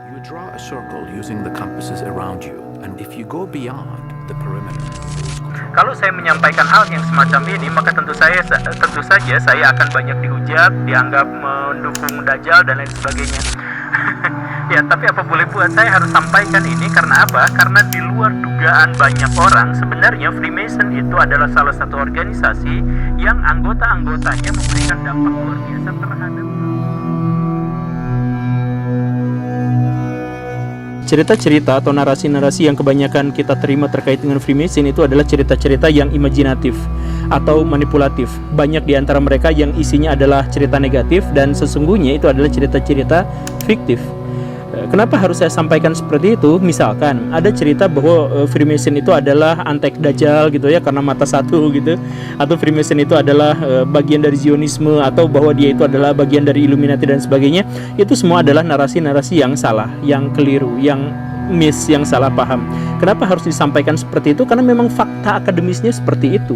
You draw a circle using the compasses around you, and if you go beyond the perimeter. Kalau saya menyampaikan hal yang semacam ini, maka tentu saja saya akan banyak dihujat, dianggap mendukung Dajjal dan lain sebagainya. Ya, tapi apa boleh buat, saya harus sampaikan ini karena apa? Karena di luar dugaan banyak orang, sebenarnya Freemason itu adalah salah satu organisasi yang anggota-anggotanya memberikan dampak luar biasa terhadap cerita-cerita atau narasi-narasi yang kebanyakan kita terima terkait dengan Freemason itu adalah cerita-cerita yang imajinatif atau manipulatif. Banyak di antara mereka yang isinya adalah cerita negatif dan sesungguhnya itu adalah cerita-cerita fiktif. Kenapa harus saya sampaikan seperti itu? Misalkan ada cerita bahwa Freemason itu adalah antek Dajjal gitu ya, karena mata satu gitu, atau Freemason itu adalah bagian dari Zionisme, atau bahwa dia itu adalah bagian dari Illuminati dan sebagainya. Itu semua adalah narasi-narasi yang salah, yang keliru, yang miss, yang salah paham. Kenapa harus disampaikan seperti itu? Karena memang fakta akademisnya seperti itu.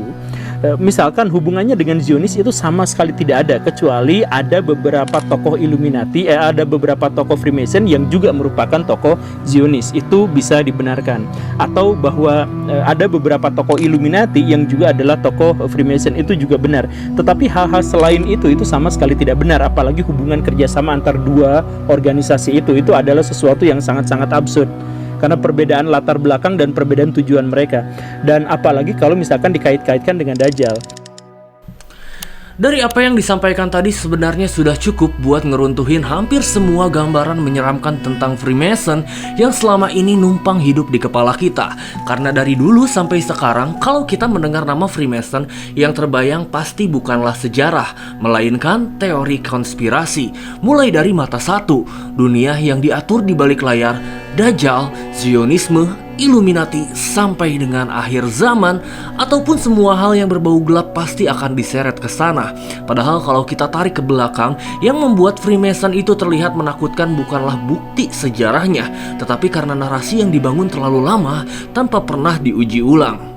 Misalkan hubungannya dengan Zionis itu sama sekali tidak ada, kecuali ada beberapa tokoh Illuminati, ada beberapa tokoh Freemason yang juga merupakan tokoh Zionis, itu bisa dibenarkan. Atau bahwa ada beberapa tokoh Illuminati yang juga adalah tokoh Freemason, itu juga benar. Tetapi hal-hal selain itu sama sekali tidak benar, apalagi hubungan kerjasama antar dua organisasi itu adalah sesuatu yang sangat-sangat absurd. Karena perbedaan latar belakang dan perbedaan tujuan mereka. Dan apalagi kalau misalkan dikait-kaitkan dengan Dajjal. Dari apa yang disampaikan tadi sebenarnya sudah cukup buat ngeruntuhin hampir semua gambaran menyeramkan tentang Freemason yang selama ini numpang hidup di kepala kita. Karena dari dulu sampai sekarang, kalau kita mendengar nama Freemason, yang terbayang pasti bukanlah sejarah, melainkan teori konspirasi. Mulai dari mata satu, dunia yang diatur di balik layar, Dajjal, Zionisme, Illuminati, sampai dengan akhir zaman, ataupun semua hal yang berbau gelap pasti akan diseret ke sana. Padahal kalau kita tarik ke belakang, yang membuat Freemason itu terlihat menakutkan bukanlah bukti sejarahnya, tetapi karena narasi yang dibangun terlalu lama tanpa pernah diuji ulang.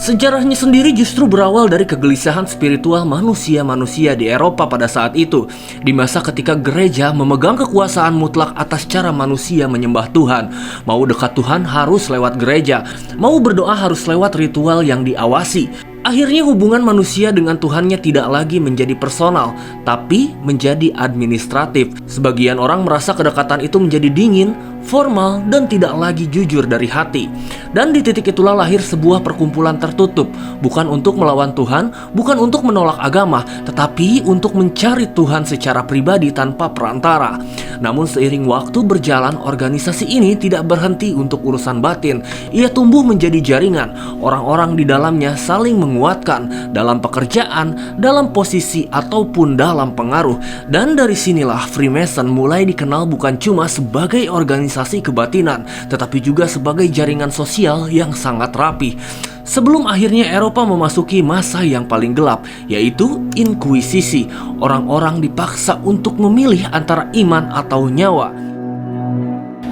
Sejarahnya sendiri justru berawal dari kegelisahan spiritual manusia-manusia di Eropa pada saat itu, di masa ketika gereja memegang kekuasaan mutlak atas cara manusia menyembah Tuhan. Mau dekat Tuhan harus lewat gereja, mau berdoa harus lewat ritual yang diawasi. Akhirnya hubungan manusia dengan Tuhannya tidak lagi menjadi personal, tapi menjadi administratif. Sebagian orang merasa kedekatan itu menjadi dingin, formal, dan tidak lagi jujur dari hati. Dan di titik itulah lahir sebuah perkumpulan tertutup, bukan untuk melawan Tuhan, bukan untuk menolak agama, tetapi untuk mencari Tuhan secara pribadi tanpa perantara. Namun seiring waktu berjalan, organisasi ini tidak berhenti untuk urusan batin. Ia tumbuh menjadi jaringan. Orang-orang di dalamnya saling menguatkan dalam pekerjaan, dalam posisi, ataupun dalam pengaruh. Dan dari sinilah Freemason mulai dikenal bukan cuma sebagai organisasi kebatinan, tetapi juga sebagai jaringan sosial yang sangat rapi. Sebelum akhirnya Eropa memasuki masa yang paling gelap, yaitu Inkuisisi. Orang-orang dipaksa untuk memilih antara iman atau nyawa.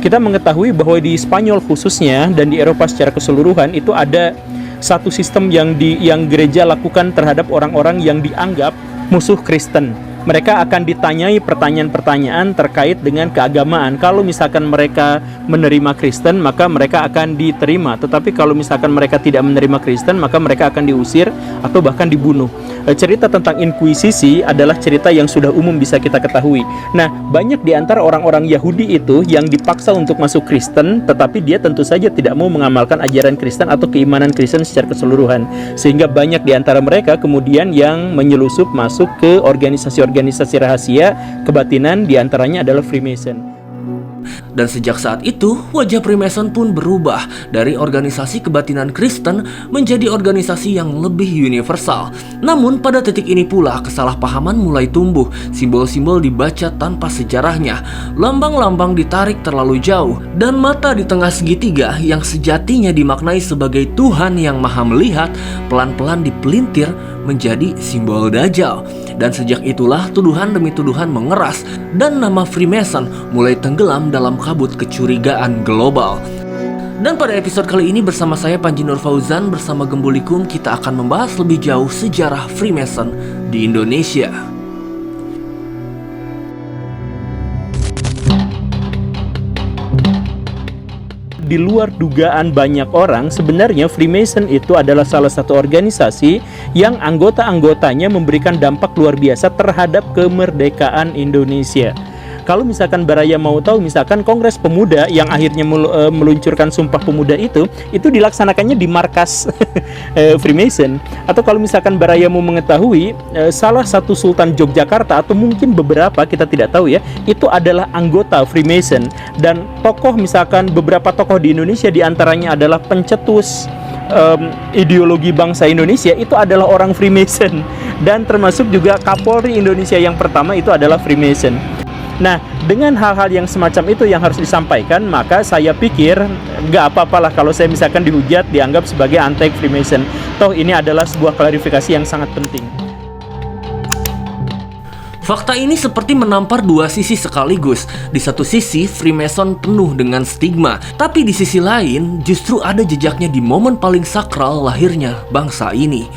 Kita mengetahui bahwa di Spanyol khususnya dan di Eropa secara keseluruhan itu ada satu sistem yang gereja lakukan terhadap orang-orang yang dianggap musuh Kristen. Mereka akan ditanyai pertanyaan-pertanyaan terkait dengan keagamaan. Kalau misalkan mereka menerima Kristen, maka mereka akan diterima. Tetapi kalau misalkan mereka tidak menerima Kristen, maka mereka akan diusir atau bahkan dibunuh. Cerita tentang Inkuisisi adalah cerita yang sudah umum bisa kita ketahui. Nah, banyak di antara orang-orang Yahudi itu yang dipaksa untuk masuk Kristen, tetapi dia tentu saja tidak mau mengamalkan ajaran Kristen atau keimanan Kristen secara keseluruhan. Sehingga banyak di antara mereka kemudian yang menyelusup masuk ke organisasi rahasia kebatinan, diantaranya adalah Freemason. Dan sejak saat itu, wajah Freemason pun berubah dari organisasi kebatinan Kristen menjadi organisasi yang lebih universal. Namun pada titik ini pula kesalahpahaman mulai tumbuh. Simbol-simbol dibaca tanpa sejarahnya, lambang-lambang ditarik terlalu jauh, dan mata di tengah segitiga yang sejatinya dimaknai sebagai Tuhan yang maha melihat, pelan-pelan dipelintir menjadi simbol Dajjal. Dan sejak itulah tuduhan demi tuduhan mengeras, dan nama Freemason mulai tenggelam dalam kabut kecurigaan global. Dan pada episode kali ini bersama saya Panji Nur Fauzan bersama Gembulikum, kita akan membahas lebih jauh sejarah Freemason di Indonesia. di luar dugaan banyak orang, sebenarnya Freemason itu adalah salah satu organisasi yang anggota-anggotanya memberikan dampak luar biasa terhadap kemerdekaan Indonesia. Kalau misalkan Baraya mau tahu, misalkan Kongres Pemuda yang akhirnya meluncurkan Sumpah Pemuda itu dilaksanakannya di markas Freemason. Atau kalau misalkan Baraya mau mengetahui, salah satu Sultan Yogyakarta atau mungkin beberapa, kita tidak tahu ya, itu adalah anggota Freemason. Dan tokoh, misalkan beberapa tokoh di Indonesia diantaranya adalah pencetus ideologi bangsa Indonesia itu adalah orang Freemason. Dan termasuk juga Kapolri Indonesia yang pertama itu adalah Freemason. Nah, dengan hal-hal yang semacam itu yang harus disampaikan, maka saya pikir nggak apa-apalah kalau saya misalkan dihujat, dianggap sebagai anti Freemason. Toh ini adalah sebuah klarifikasi yang sangat penting. Fakta ini seperti menampar dua sisi sekaligus. Di satu sisi, Freemason penuh dengan stigma, tapi di sisi lain, justru ada jejaknya di momen paling sakral lahirnya bangsa ini,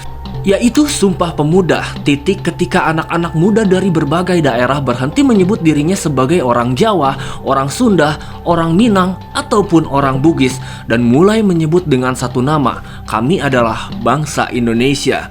yaitu Sumpah Pemuda, titik ketika anak-anak muda dari berbagai daerah berhenti menyebut dirinya sebagai orang Jawa, orang Sunda, orang Minang, ataupun orang Bugis, dan mulai menyebut dengan satu nama, kami adalah bangsa Indonesia.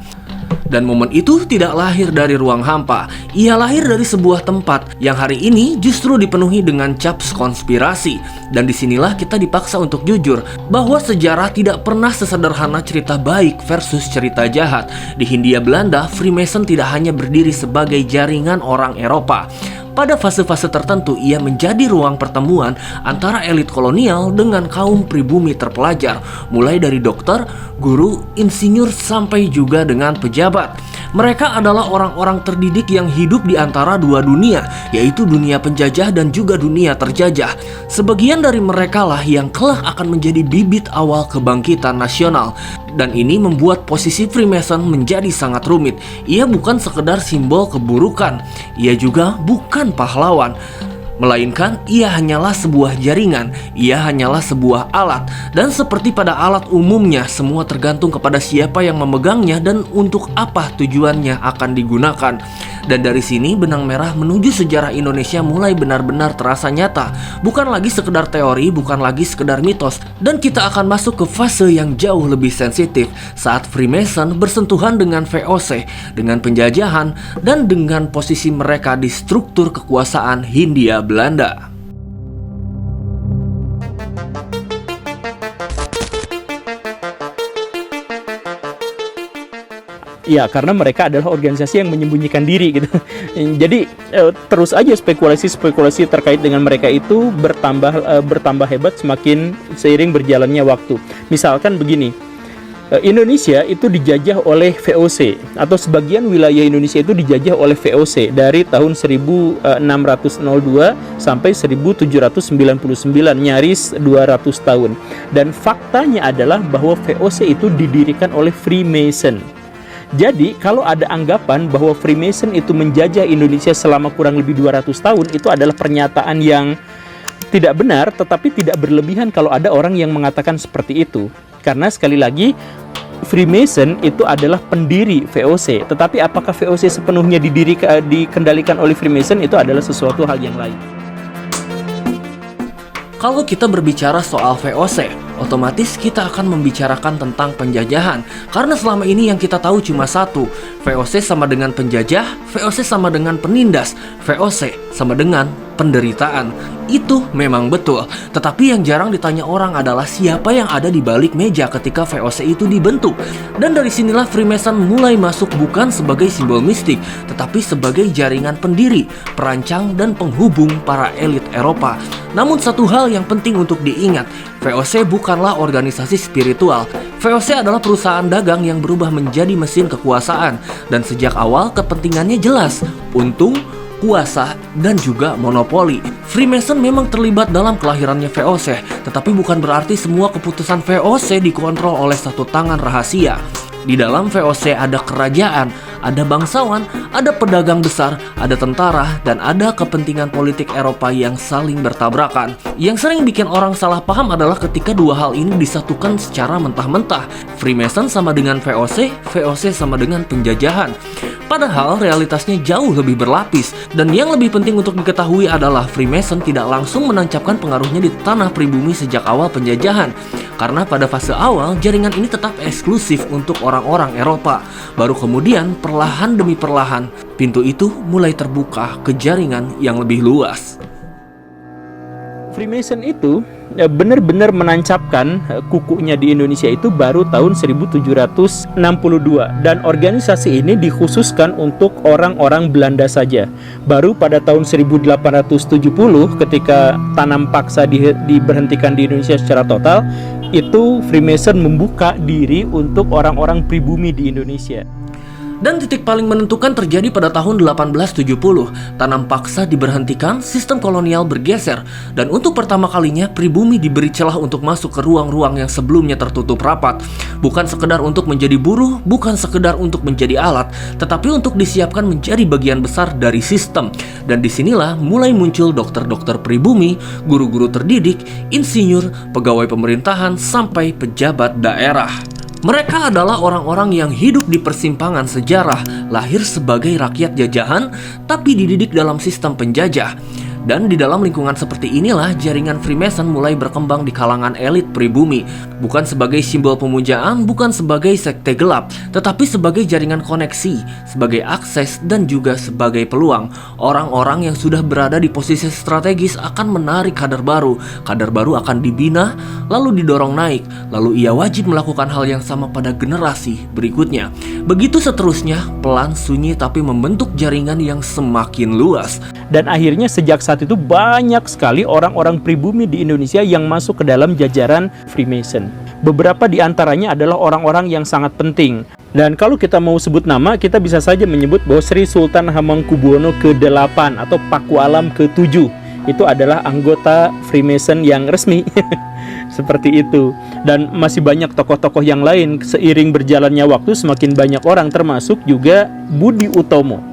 Dan momen itu tidak lahir dari ruang hampa, ia lahir dari sebuah tempat yang hari ini justru dipenuhi dengan cap konspirasi. Dan disinilah kita dipaksa untuk jujur bahwa sejarah tidak pernah sesederhana cerita baik versus cerita jahat. Di Hindia Belanda, Freemason tidak hanya berdiri sebagai jaringan orang Eropa. Pada fase-fase tertentu, ia menjadi ruang pertemuan antara elit kolonial dengan kaum pribumi terpelajar, mulai dari dokter, guru, insinyur, sampai juga dengan pejabat. Mereka adalah orang-orang terdidik yang hidup di antara dua dunia, yaitu dunia penjajah dan juga dunia terjajah. Sebagian dari mereka lah yang kelak akan menjadi bibit awal kebangkitan nasional. Dan ini membuat posisi Freemason menjadi sangat rumit. Ia bukan sekedar simbol keburukan, ia juga bukan pahlawan, melainkan ia hanyalah sebuah jaringan, ia hanyalah sebuah alat. Dan seperti pada alat umumnya, semua tergantung kepada siapa yang memegangnya dan untuk apa tujuannya akan digunakan. Dan dari sini benang merah menuju sejarah Indonesia mulai benar-benar terasa nyata. Bukan lagi sekedar teori, bukan lagi sekedar mitos. Dan kita akan masuk ke fase yang jauh lebih sensitif saat Freemason bersentuhan dengan VOC, dengan penjajahan, dan dengan posisi mereka di struktur kekuasaan Hindia Belanda. Ya, karena mereka adalah organisasi yang menyembunyikan diri gitu. Jadi terus aja spekulasi-spekulasi terkait dengan mereka itu bertambah hebat semakin seiring berjalannya waktu. Misalkan begini, Indonesia itu dijajah oleh VOC, atau sebagian wilayah Indonesia itu dijajah oleh VOC dari tahun 1602 sampai 1799, nyaris 200 tahun. Dan faktanya adalah bahwa VOC itu didirikan oleh Freemason. Jadi kalau ada anggapan bahwa Freemason itu menjajah Indonesia selama kurang lebih 200 tahun, itu adalah pernyataan yang tidak benar, tetapi tidak berlebihan kalau ada orang yang mengatakan seperti itu. Karena sekali lagi, Freemason itu adalah pendiri VOC, tetapi apakah VOC sepenuhnya dikendalikan oleh Freemason, itu adalah sesuatu hal yang lain. Kalau kita berbicara soal VOC, otomatis kita akan membicarakan tentang penjajahan. Karena selama ini yang kita tahu cuma satu, VOC sama dengan penjajah, VOC sama dengan penindas, VOC sama dengan penderitaan. Itu memang betul. Tetapi yang jarang ditanya orang adalah siapa yang ada di balik meja ketika VOC itu dibentuk. Dan dari sinilah Freemason mulai masuk bukan sebagai simbol mistik, tetapi sebagai jaringan pendiri, perancang, dan penghubung para elit Eropa. Namun satu hal yang penting untuk diingat, VOC bukanlah organisasi spiritual. VOC adalah perusahaan dagang yang berubah menjadi mesin kekuasaan. Dan sejak awal kepentingannya jelas, untung, kuasa, dan juga monopoli. Freemason memang terlibat dalam kelahirannya VOC, tetapi bukan berarti semua keputusan VOC dikontrol oleh satu tangan rahasia. Di dalam VOC ada kerajaan, ada bangsawan, ada pedagang besar, ada tentara, dan ada kepentingan politik Eropa yang saling bertabrakan. Yang sering bikin orang salah paham adalah ketika dua hal ini disatukan secara mentah-mentah. Freemason sama dengan VOC, VOC sama dengan penjajahan. Padahal realitasnya jauh lebih berlapis. Dan yang lebih penting untuk diketahui adalah Freemason tidak langsung menancapkan pengaruhnya di tanah pribumi sejak awal penjajahan. Karena pada fase awal, jaringan ini tetap eksklusif untuk orang-orang Eropa. Baru kemudian, perlahan demi perlahan, pintu itu mulai terbuka ke jaringan yang lebih luas. Freemason itu benar-benar menancapkan kukunya di Indonesia itu baru tahun 1762, dan organisasi ini dikhususkan untuk orang-orang Belanda saja. Baru pada tahun 1870 ketika tanam paksa diberhentikan di Indonesia secara total, itu Freemason membuka diri untuk orang-orang pribumi di Indonesia. Dan titik paling menentukan terjadi pada tahun 1870. Tanam paksa diberhentikan, sistem kolonial bergeser, dan untuk pertama kalinya pribumi diberi celah untuk masuk ke ruang-ruang yang sebelumnya tertutup rapat. Bukan sekedar untuk menjadi buruh, bukan sekedar untuk menjadi alat, tetapi untuk disiapkan menjadi bagian besar dari sistem. Dan disinilah mulai muncul dokter-dokter pribumi, guru-guru terdidik, insinyur, pegawai pemerintahan, sampai pejabat daerah. Mereka adalah orang-orang yang hidup di persimpangan sejarah, lahir sebagai rakyat jajahan, tapi dididik dalam sistem penjajah. Dan di dalam lingkungan seperti inilah jaringan Freemason mulai berkembang di kalangan elit pribumi. Bukan sebagai simbol pemujaan, bukan sebagai sekte gelap, tetapi sebagai jaringan koneksi, sebagai akses, dan juga sebagai peluang. Orang-orang yang sudah berada di posisi strategis akan menarik kader baru. Kader baru akan dibina, lalu didorong naik, lalu ia wajib melakukan hal yang sama pada generasi berikutnya. Begitu seterusnya, pelan sunyi tapi membentuk jaringan yang semakin luas. Dan akhirnya sejak saat itu banyak sekali orang-orang pribumi di Indonesia yang masuk ke dalam jajaran Freemason. Beberapa di antaranya adalah orang-orang yang sangat penting. Dan kalau kita mau sebut nama, kita bisa saja menyebut bahwa Sri Sultan Hamengkubuwono ke-8 atau Paku Alam ke-7 itu adalah anggota Freemason yang resmi. Seperti itu. Dan masih banyak tokoh-tokoh yang lain. Seiring berjalannya waktu semakin banyak orang, termasuk juga Budi Utomo.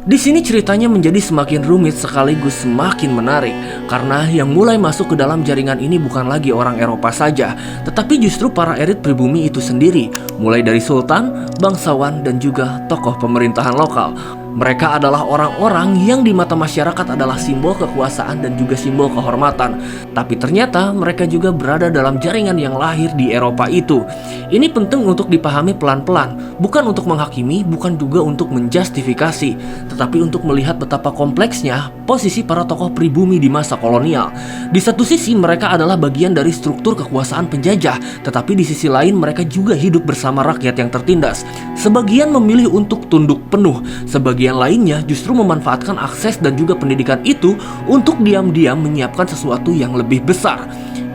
Di sini ceritanya menjadi semakin rumit sekaligus semakin menarik, karena yang mulai masuk ke dalam jaringan ini bukan lagi orang Eropa saja, tetapi justru para elit pribumi itu sendiri, mulai dari sultan, bangsawan, dan juga tokoh pemerintahan lokal. Mereka adalah orang-orang yang di mata masyarakat adalah simbol kekuasaan dan juga simbol kehormatan. Tapi ternyata mereka juga berada dalam jaringan yang lahir di Eropa itu. Ini penting untuk dipahami pelan-pelan, bukan untuk menghakimi, bukan juga untuk menjustifikasi, tetapi untuk melihat betapa kompleksnya posisi para tokoh pribumi di masa kolonial. Di satu sisi mereka adalah bagian dari struktur kekuasaan penjajah, tetapi di sisi lain mereka juga hidup bersama rakyat yang tertindas. Sebagian memilih untuk tunduk penuh, sebagian lainnya justru memanfaatkan akses dan juga pendidikan itu untuk diam-diam menyiapkan sesuatu yang lebih besar.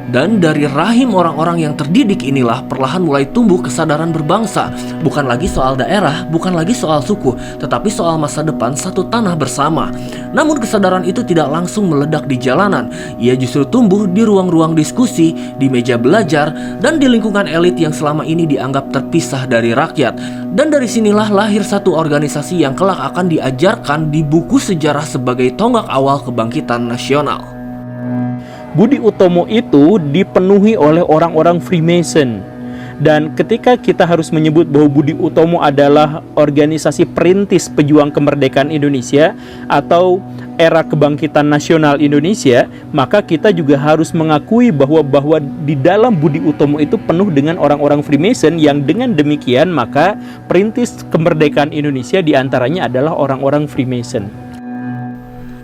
Dan dari rahim orang-orang yang terdidik inilah perlahan mulai tumbuh kesadaran berbangsa. Bukan lagi soal daerah, bukan lagi soal suku, tetapi soal masa depan satu tanah bersama. Namun kesadaran itu tidak langsung meledak di jalanan. Ia justru tumbuh di ruang-ruang diskusi, di meja belajar, dan di lingkungan elit yang selama ini dianggap terpisah dari rakyat. Dan dari sinilah lahir satu organisasi yang kelak akan diajarkan di buku sejarah sebagai tonggak awal kebangkitan nasional. Budi Utomo itu dipenuhi oleh orang-orang Freemason. Dan ketika kita harus menyebut bahwa Budi Utomo adalah organisasi perintis pejuang kemerdekaan Indonesia atau era kebangkitan nasional Indonesia, maka kita juga harus mengakui bahwa di dalam Budi Utomo itu penuh dengan orang-orang Freemason, yang dengan demikian maka perintis kemerdekaan Indonesia diantaranya adalah orang-orang Freemason.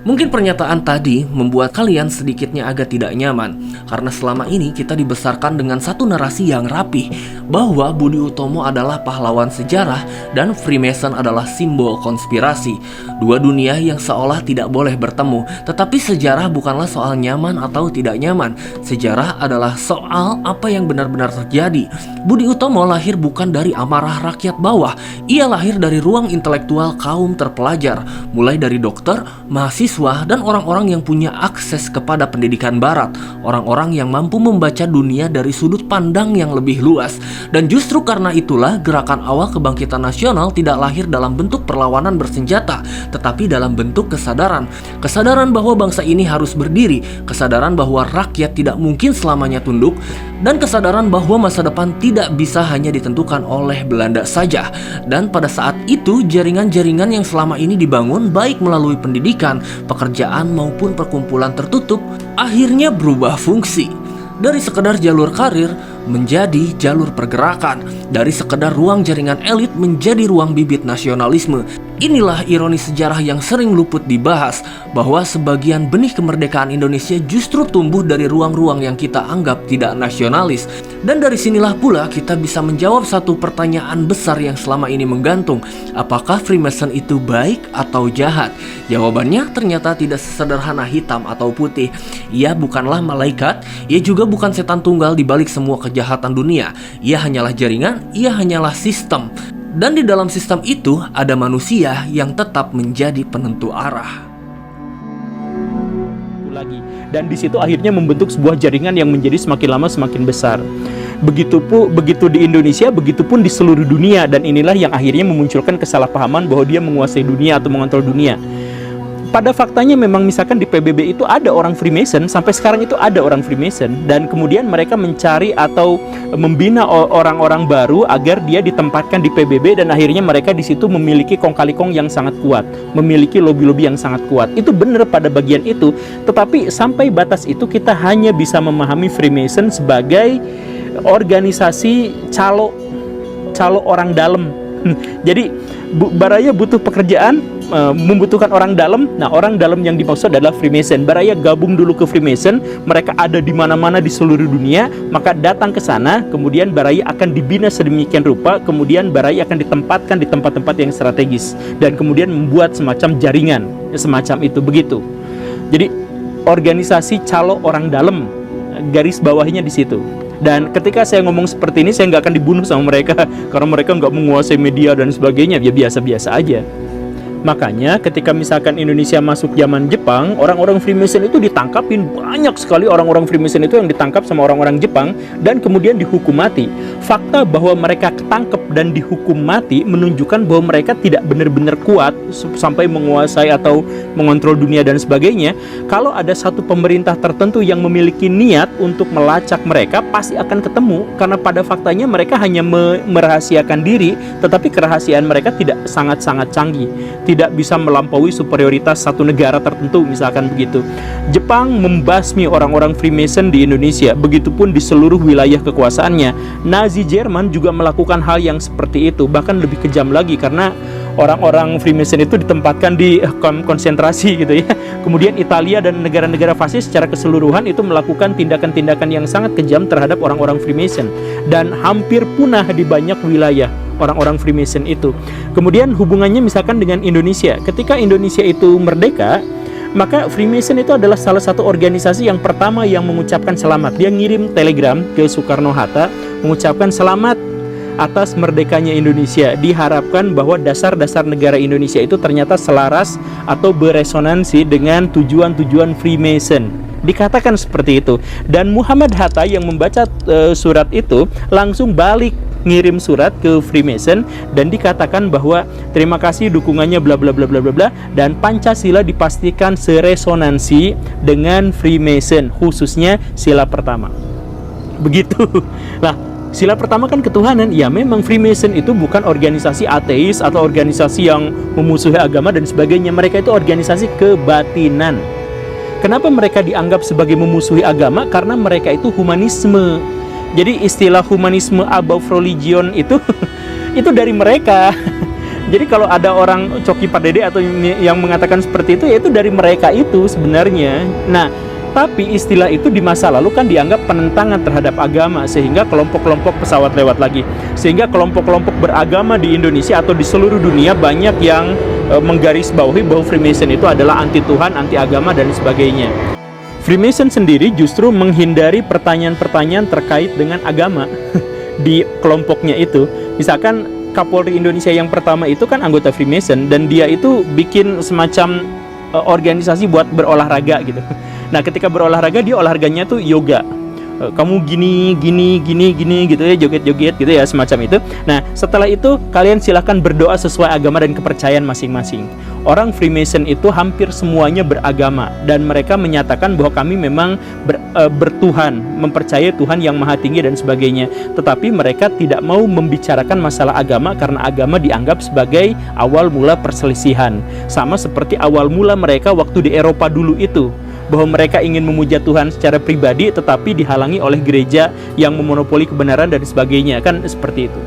Mungkin pernyataan tadi membuat kalian sedikitnya agak tidak nyaman, karena selama ini kita dibesarkan dengan satu narasi yang rapih, bahwa Budi Utomo adalah pahlawan sejarah dan Freemason adalah simbol konspirasi. Dua dunia yang seolah tidak boleh bertemu. Tetapi sejarah bukanlah soal nyaman atau tidak nyaman. Sejarah adalah soal apa yang benar-benar terjadi. Budi Utomo lahir bukan dari amarah rakyat bawah. Ia lahir dari ruang intelektual kaum terpelajar, mulai dari dokter, mahasiswa, mahasiswa dan orang-orang yang punya akses kepada pendidikan barat, orang-orang yang mampu membaca dunia dari sudut pandang yang lebih luas. Dan justru karena itulah gerakan awal kebangkitan nasional tidak lahir dalam bentuk perlawanan bersenjata, tetapi dalam bentuk kesadaran. Kesadaran bahwa bangsa ini harus berdiri, kesadaran bahwa rakyat tidak mungkin selamanya tunduk, dan kesadaran bahwa masa depan tidak bisa hanya ditentukan oleh Belanda saja. Dan pada saat itu jaringan-jaringan yang selama ini dibangun baik melalui pendidikan, pekerjaan maupun perkumpulan tertutup akhirnya berubah fungsi. Dari sekedar jalur karir menjadi jalur pergerakan, dari sekedar ruang jaringan elit menjadi ruang bibit nasionalisme. Inilah ironi sejarah yang sering luput dibahas, bahwa sebagian benih kemerdekaan Indonesia justru tumbuh dari ruang-ruang yang kita anggap tidak nasionalis. Dan dari sinilah pula kita bisa menjawab satu pertanyaan besar yang selama ini menggantung, apakah Freemason itu baik atau jahat? Jawabannya ternyata tidak sesederhana hitam atau putih. Ia bukanlah malaikat, ia juga bukan setan tunggal di balik semua kejahatan dunia. Ia hanyalah jaringan, ia hanyalah sistem. Dan di dalam sistem itu ada manusia yang tetap menjadi penentu arah. Dan di situ akhirnya membentuk sebuah jaringan yang menjadi semakin lama semakin besar. Begitu di Indonesia, begitupun di seluruh dunia. Dan inilah yang akhirnya memunculkan kesalahpahaman bahwa dia menguasai dunia atau mengontrol dunia. Pada faktanya memang misalkan di PBB itu ada orang Freemason, sampai sekarang itu ada orang Freemason, dan kemudian mereka mencari atau membina orang-orang baru agar dia ditempatkan di PBB, dan akhirnya mereka di situ memiliki kong kali kong yang sangat kuat, memiliki lobby-lobby yang sangat kuat. Itu benar pada bagian itu, tetapi sampai batas itu kita hanya bisa memahami Freemason sebagai organisasi calo orang dalam. Jadi Baraya butuh pekerjaan, membutuhkan orang dalam. Nah, orang dalam yang dimaksud adalah Freemason. Baraya gabung dulu ke Freemason, mereka ada di mana-mana di seluruh dunia, maka datang ke sana, kemudian Baraya akan dibina sedemikian rupa, kemudian Baraya akan ditempatkan di tempat-tempat yang strategis, dan kemudian membuat semacam jaringan, semacam itu begitu. Jadi organisasi calo orang dalam, garis bawahnya di situ. Dan ketika saya ngomong seperti ini, saya nggak akan dibunuh sama mereka karena mereka nggak menguasai media dan sebagainya. Ya biasa-biasa aja. Makanya ketika misalkan Indonesia masuk zaman Jepang, orang-orang Freemason itu ditangkapin. Banyak sekali orang-orang Freemason itu yang ditangkap sama orang-orang Jepang dan kemudian dihukum mati. Fakta bahwa mereka ketangkep dan dihukum mati menunjukkan bahwa mereka tidak benar-benar kuat sampai menguasai atau mengontrol dunia dan sebagainya. Kalau ada satu pemerintah tertentu yang memiliki niat untuk melacak mereka, pasti akan ketemu. Karena pada faktanya mereka hanya merahasiakan diri, tetapi kerahasiaan mereka tidak sangat-sangat canggih, tidak bisa melampaui superioritas satu negara tertentu, misalkan begitu. Jepang membasmi orang-orang Freemason di Indonesia, begitupun di seluruh wilayah kekuasaannya. Nazi Jerman juga melakukan hal yang seperti itu, bahkan lebih kejam lagi karena orang-orang Freemason itu ditempatkan di konsentrasi gitu ya. Kemudian Italia dan negara-negara fasis secara keseluruhan itu melakukan tindakan-tindakan yang sangat kejam terhadap orang-orang Freemason dan hampir punah di banyak wilayah orang-orang Freemason itu. Kemudian hubungannya misalkan dengan Indonesia. Ketika Indonesia itu merdeka, maka Freemason itu adalah salah satu organisasi yang pertama yang mengucapkan selamat. Dia ngirim telegram ke Soekarno-Hatta mengucapkan selamat atas merdekanya Indonesia. Diharapkan bahwa dasar-dasar negara Indonesia itu ternyata selaras atau beresonansi dengan tujuan-tujuan Freemason. Dikatakan seperti itu. Dan Muhammad Hatta yang membaca surat itu langsung balik ngirim surat ke Freemason dan dikatakan bahwa terima kasih dukungannya bla bla bla bla bla bla, dan Pancasila dipastikan seresonansi dengan Freemason, khususnya sila pertama. Begitu. Nah, sila pertama kan ketuhanan. Ya memang Freemason itu bukan organisasi ateis atau organisasi yang memusuhi agama dan sebagainya. Mereka itu organisasi kebatinan. Kenapa mereka dianggap sebagai memusuhi agama? Karena mereka itu humanisme. Jadi istilah humanisme above religion itu dari mereka. Jadi kalau ada orang Coki Pardede atau yang mengatakan seperti itu, ya itu dari mereka itu sebenarnya. Nah, tapi istilah itu di masa lalu kan dianggap penentangan terhadap agama, sehingga kelompok-kelompok pesawat lewat lagi. Sehingga kelompok-kelompok beragama di Indonesia atau di seluruh dunia banyak yang menggarisbawahi bahwa Freemason itu adalah anti Tuhan, anti agama dan sebagainya. Freemason sendiri justru menghindari pertanyaan-pertanyaan terkait dengan agama di kelompoknya itu. Misalkan Kapolri Indonesia yang pertama itu kan anggota Freemason, dan dia itu bikin semacam organisasi buat berolahraga gitu. Nah, ketika berolahraga dia olahraganya tuh yoga. Kamu gini gitu ya, joget-joget gitu ya, semacam itu. Nah, setelah itu kalian silahkan berdoa sesuai agama dan kepercayaan masing-masing. Orang Freemason itu hampir semuanya beragama, dan mereka menyatakan bahwa kami memang bertuhan, mempercayai Tuhan yang maha tinggi dan sebagainya. Tetapi mereka tidak mau membicarakan masalah agama karena agama dianggap sebagai awal mula perselisihan. Sama seperti awal mula mereka waktu di Eropa dulu itu, bahwa mereka ingin memuja Tuhan secara pribadi tetapi dihalangi oleh gereja yang memonopoli kebenaran dan sebagainya, kan seperti itu.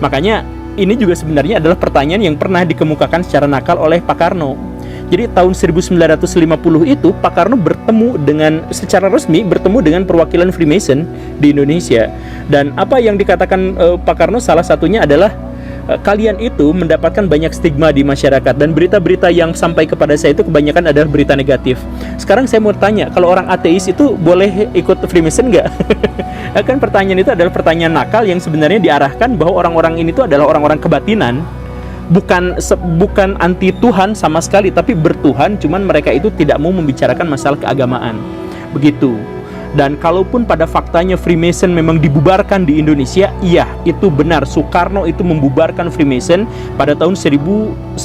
Makanya ini juga sebenarnya adalah pertanyaan yang pernah dikemukakan secara nakal oleh Pak Karno. Jadi tahun 1950 itu Pak Karno secara resmi bertemu dengan perwakilan Freemason di Indonesia. Dan apa yang dikatakan Pak Karno salah satunya adalah kalian itu mendapatkan banyak stigma di masyarakat, dan berita-berita yang sampai kepada saya itu kebanyakan adalah berita negatif. Sekarang saya mau tanya, kalau orang ateis itu boleh ikut Freemason nggak? Kan pertanyaan itu adalah pertanyaan nakal yang sebenarnya diarahkan bahwa orang-orang ini itu adalah orang-orang kebatinan, bukan anti Tuhan sama sekali, tapi bertuhan, cuman mereka itu tidak mau membicarakan masalah keagamaan. Begitu. Dan kalaupun pada faktanya Freemason memang dibubarkan di Indonesia, iya, itu benar. Soekarno itu membubarkan Freemason pada tahun 1962,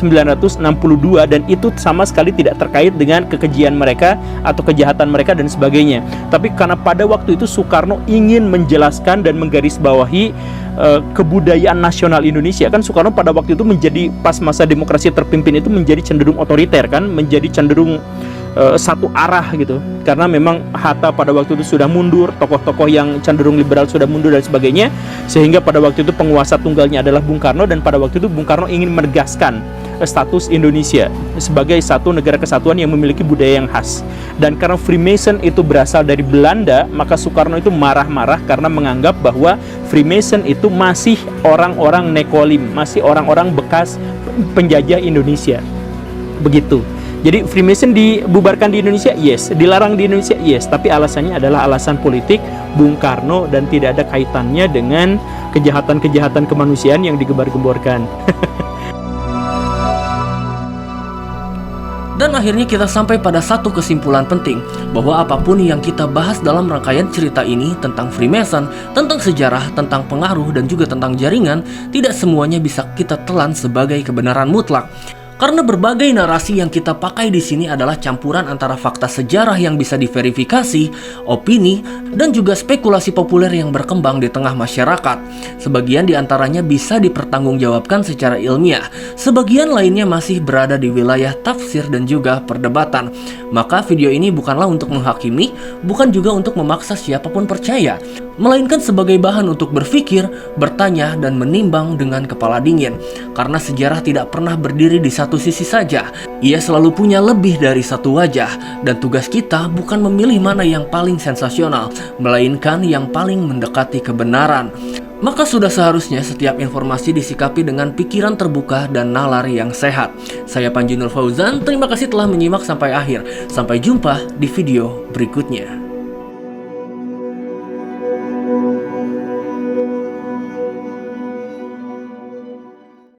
dan itu sama sekali tidak terkait dengan kekejian mereka atau kejahatan mereka dan sebagainya. Tapi karena pada waktu itu Soekarno ingin menjelaskan dan menggarisbawahi kebudayaan nasional Indonesia. Kan Soekarno pada waktu itu menjadi, pas masa demokrasi terpimpin itu, menjadi cenderung otoriter, kan, menjadi cenderung satu arah gitu, karena memang Hatta pada waktu itu sudah mundur, tokoh-tokoh yang cenderung liberal sudah mundur dan sebagainya, sehingga pada waktu itu penguasa tunggalnya adalah Bung Karno, dan pada waktu itu Bung Karno ingin menegaskan status Indonesia sebagai satu negara kesatuan yang memiliki budaya yang khas. Dan karena Freemason itu berasal dari Belanda, maka Soekarno itu marah-marah karena menganggap bahwa Freemason itu masih orang-orang nekolim, masih orang-orang bekas penjajah Indonesia. Begitu. Jadi Freemason dibubarkan di Indonesia, yes. Dilarang di Indonesia, yes. Tapi alasannya adalah alasan politik Bung Karno dan tidak ada kaitannya dengan kejahatan-kejahatan kemanusiaan yang digembar-gemborkan. Dan akhirnya kita sampai pada satu kesimpulan penting, bahwa apapun yang kita bahas dalam rangkaian cerita ini tentang Freemason, tentang sejarah, tentang pengaruh, dan juga tentang jaringan, tidak semuanya bisa kita telan sebagai kebenaran mutlak. Karena berbagai narasi yang kita pakai di sini adalah campuran antara fakta sejarah yang bisa diverifikasi, opini, dan juga spekulasi populer yang berkembang di tengah masyarakat. Sebagian di antaranya bisa dipertanggungjawabkan secara ilmiah, sebagian lainnya masih berada di wilayah tafsir dan juga perdebatan. Maka video ini bukanlah untuk menghakimi, bukan juga untuk memaksa siapapun percaya, melainkan sebagai bahan untuk berpikir, bertanya, dan menimbang dengan kepala dingin. Karena sejarah tidak pernah berdiri di satu sisi saja. Ia selalu punya lebih dari satu wajah, dan tugas kita bukan memilih mana yang paling sensasional, melainkan yang paling mendekati kebenaran. Maka sudah seharusnya setiap informasi disikapi dengan pikiran terbuka dan nalar yang sehat. Saya Panji Nur Fauzan, terima kasih telah menyimak sampai akhir. Sampai jumpa di video berikutnya.